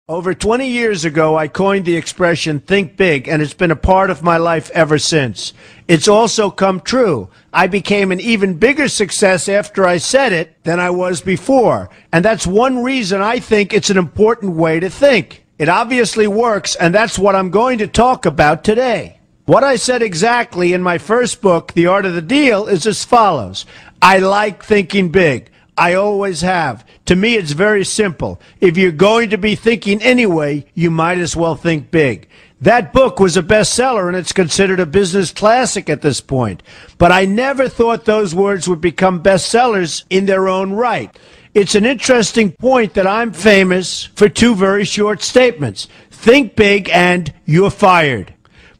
Over 20 years ago, I coined the expression think big, and it's been a part of my life ever since. It's also come true. I became an even bigger success after I said it than I was before. And that's one reason I think it's an important way to think. It obviously works, and that's what I'm going to talk about today. What I said exactly in my first book, The Art of the Deal, is as follows. I like thinking big. I always have. To me, it's very simple. If you're going to be thinking anyway, you might as well think big. That book was a bestseller, and it's considered a business classic at this point. But I never thought those words would become bestsellers in their own right. It's an interesting point that I'm famous for two very short statements. Think big and you're fired.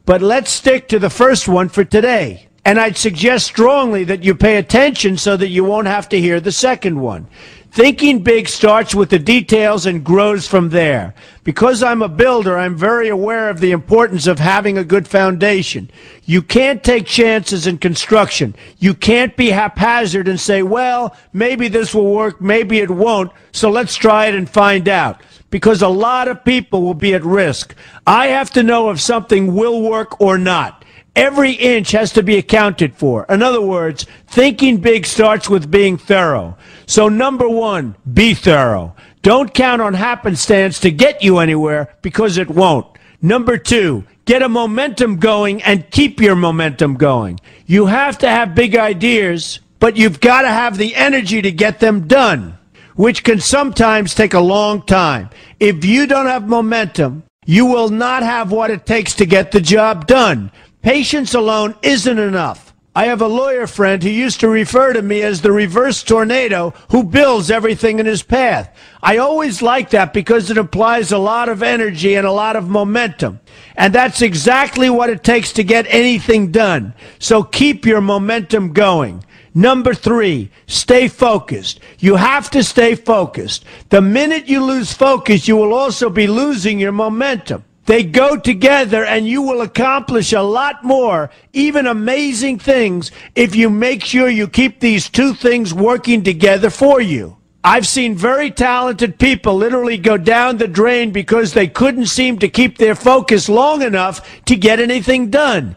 But let's stick to the first one for today. And I'd suggest strongly that you pay attention so that you won't have to hear the second one. Thinking big starts with the details and grows from there. Because I'm a builder, I'm very aware of the importance of having a good foundation. You can't take chances in construction. You can't be haphazard and say, well, maybe this will work, maybe it won't, so let's try it and find out. Because a lot of people will be at risk. I have to know if something will work or not. Every inch has to be accounted for. In other words, thinking big starts with being thorough. So number one, be thorough. Don't count on happenstance to get you anywhere, because it won't. Number two, get a momentum going and keep your momentum going. You have to have big ideas, but you've got to have the energy to get them done, which can sometimes take a long time. If you don't have momentum, you will not have what it takes to get the job done. Patience alone isn't enough. I have a lawyer friend who used to refer to me as the reverse tornado who builds everything in his path. I always like that because it implies a lot of energy and a lot of momentum. And that's exactly what it takes to get anything done. So keep your momentum going. Number three, stay focused. You have to stay focused. The minute you lose focus, you will also be losing your momentum. They go together, and you will accomplish a lot more, even amazing things, if you make sure you keep these two things working together for you. I've seen very talented people literally go down the drain because they couldn't seem to keep their focus long enough to get anything done.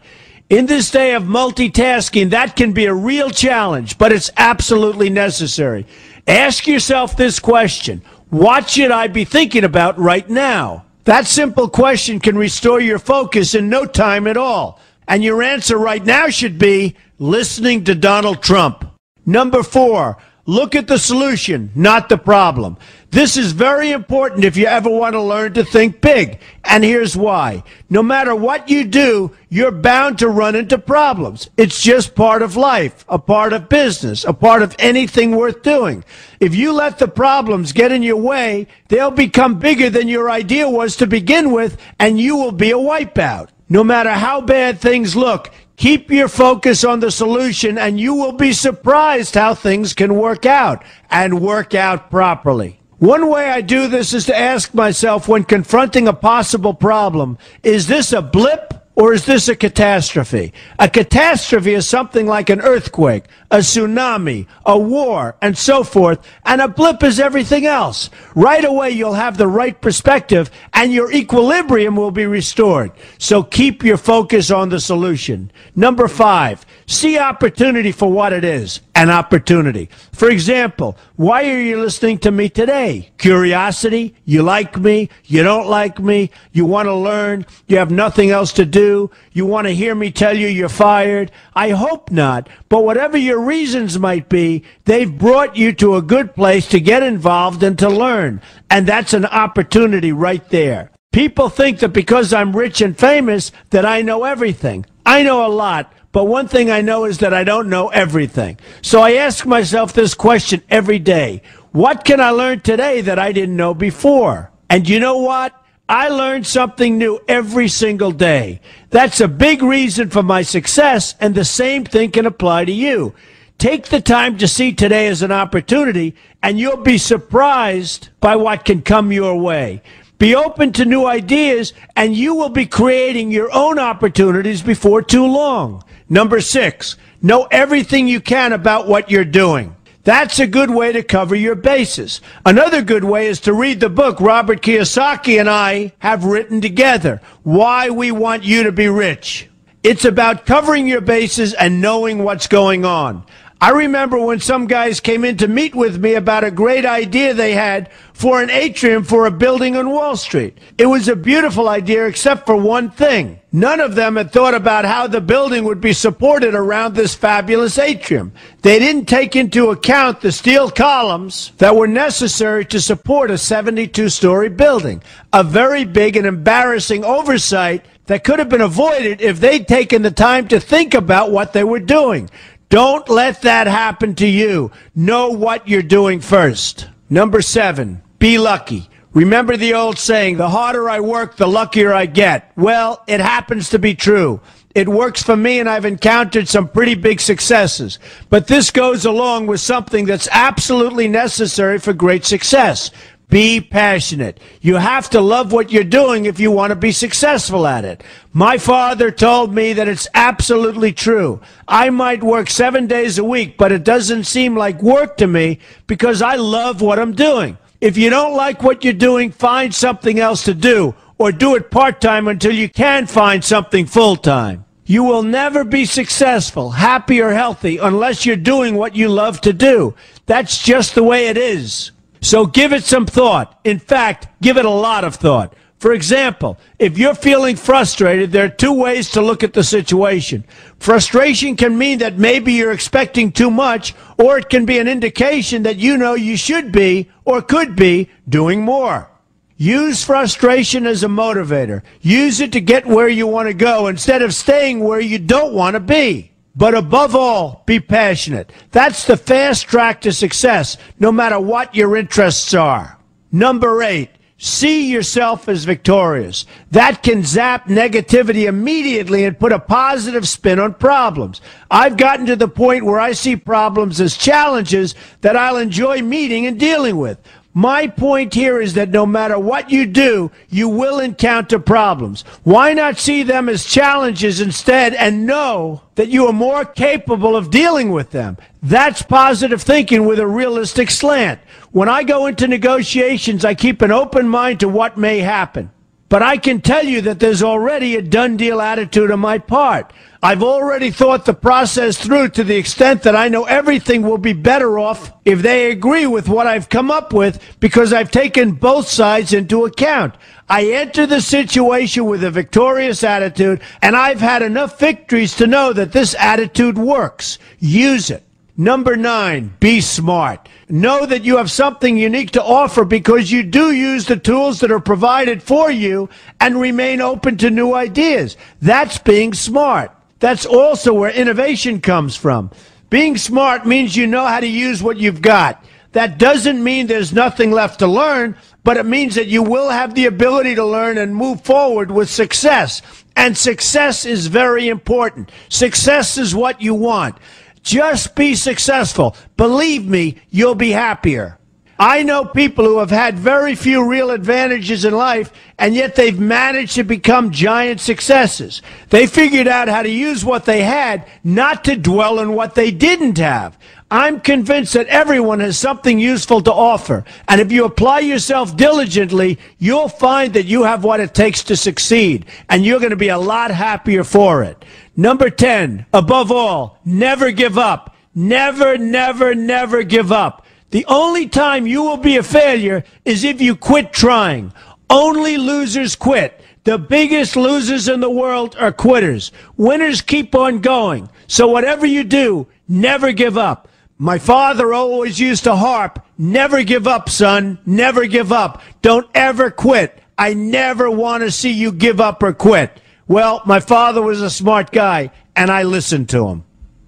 In this day of multitasking, that can be a real challenge, but it's absolutely necessary. Ask yourself this question: what should I be thinking about right now? That simple question can restore your focus in no time at all. And your answer right now should be listening to Donald Trump. Number four, look at the solution, not the problem. This is very important if you ever want to learn to think big. And here's why. No matter what you do, you're bound to run into problems. It's just part of life, a part of business, a part of anything worth doing. If you let the problems get in your way, they'll become bigger than your idea was to begin with, and you will be a wipeout. No matter how bad things look, keep your focus on the solution, and you will be surprised how things can work out, and work out properly. One way I do this is to ask myself when confronting a possible problem, is this a blip or is this a catastrophe? A catastrophe is something like an earthquake, a tsunami, a war, and so forth, and a blip is everything else. Right away you'll have the right perspective and your equilibrium will be restored. So keep your focus on the solution. Number five, see opportunity for what it is, an opportunity. For example, why are you listening to me today? Curiosity? You like me? You don't like me? You want to learn? You have nothing else to do? You want to hear me tell you you're fired? I hope not. But whatever your reasons might be, they've brought you to a good place to get involved and to learn. And that's an opportunity right there. People think that because I'm rich and famous that I know everything. I know a lot. But one thing I know is that I don't know everything. So I ask myself this question every day. What can I learn today that I didn't know before? And you know what? I learn something new every single day. That's a big reason for my success, and the same thing can apply to you. Take the time to see today as an opportunity, and you'll be surprised by what can come your way. Be open to new ideas, and you will be creating your own opportunities before too long. Number six, know everything you can about what you're doing. That's a good way to cover your bases. Another good way is to read the book Robert Kiyosaki and I have written together, Why We Want You to Be Rich. It's about covering your bases and knowing what's going on. I remember when some guys came in to meet with me about a great idea they had for an atrium for a building on Wall Street. It was a beautiful idea except for one thing. None of them had thought about how the building would be supported around this fabulous atrium. They didn't take into account the steel columns that were necessary to support a 72-story building. A very big and embarrassing oversight that could have been avoided if they'd taken the time to think about what they were doing. Don't let that happen to you. Know what you're doing first. Number 7, be lucky. Remember the old saying, the harder I work, the luckier I get. Well, it happens to be true. It works for me, and I've encountered some pretty big successes. But this goes along with something that's absolutely necessary for great success. Be passionate. You have to love what you're doing if you want to be successful at it. My father told me that it's absolutely true. I might work 7 days a week, but it doesn't seem like work to me because I love what I'm doing. If you don't like what you're doing, find something else to do, or do it part-time until you can find something full-time. You will never be successful, happy, or healthy unless you're doing what you love to do. That's just the way it is. So give it some thought. In fact, give it a lot of thought. For example, if you're feeling frustrated, there are 2 ways to look at the situation. Frustration can mean that maybe you're expecting too much, or it can be an indication that you know you should be, or could be, doing more. Use frustration as a motivator. Use it to get where you want to go instead of staying where you don't want to be. But above all, be passionate. That's the fast track to success, no matter what your interests are. Number 8, see yourself as victorious. That can zap negativity immediately and put a positive spin on problems. I've gotten to the point where I see problems as challenges that I'll enjoy meeting and dealing with. My point here is that no matter what you do, you will encounter problems. Why not see them as challenges instead and know that you are more capable of dealing with them? That's positive thinking with a realistic slant. When I go into negotiations, I keep an open mind to what may happen. But I can tell you that there's already a done deal attitude on my part. I've already thought the process through to the extent that I know everything will be better off if they agree with what I've come up with because I've taken both sides into account. I enter the situation with a victorious attitude, and I've had enough victories to know that this attitude works. Use it. Number 9, be smart. Know that you have something unique to offer because you do use the tools that are provided for you and remain open to new ideas. That's being smart. That's also where innovation comes from. Being smart means you know how to use what you've got. That doesn't mean there's nothing left to learn, but it means that you will have the ability to learn and move forward with success. And success is very important. Success is what you want. Just be successful. Believe me, you'll be happier. I know people who have had very few real advantages in life, and yet they've managed to become giant successes. They figured out how to use what they had, not to dwell on what they didn't have. I'm convinced that everyone has something useful to offer, and if you apply yourself diligently, you'll find that you have what it takes to succeed, and you're going to be a lot happier for it. Number 10, above all, never give up. Never, never, never give up. The only time you will be a failure is if you quit trying. Only losers quit. The biggest losers in the world are quitters. Winners keep on going. So whatever you do, never give up. My father always used to harp, never give up, son, never give up. Don't ever quit. I never want to see you give up or quit. Well, my father was a smart guy, and I listened to him.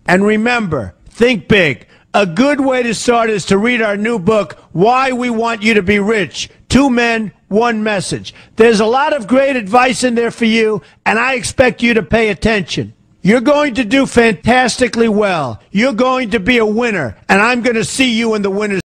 And remember, think big. A good way to start is to read our new book, Why We Want You to Be Rich. 2 men, 1 message. There's a lot of great advice in there for you, and I expect you to pay attention. You're going to do fantastically well. You're going to be a winner, and I'm going to see you in the winner's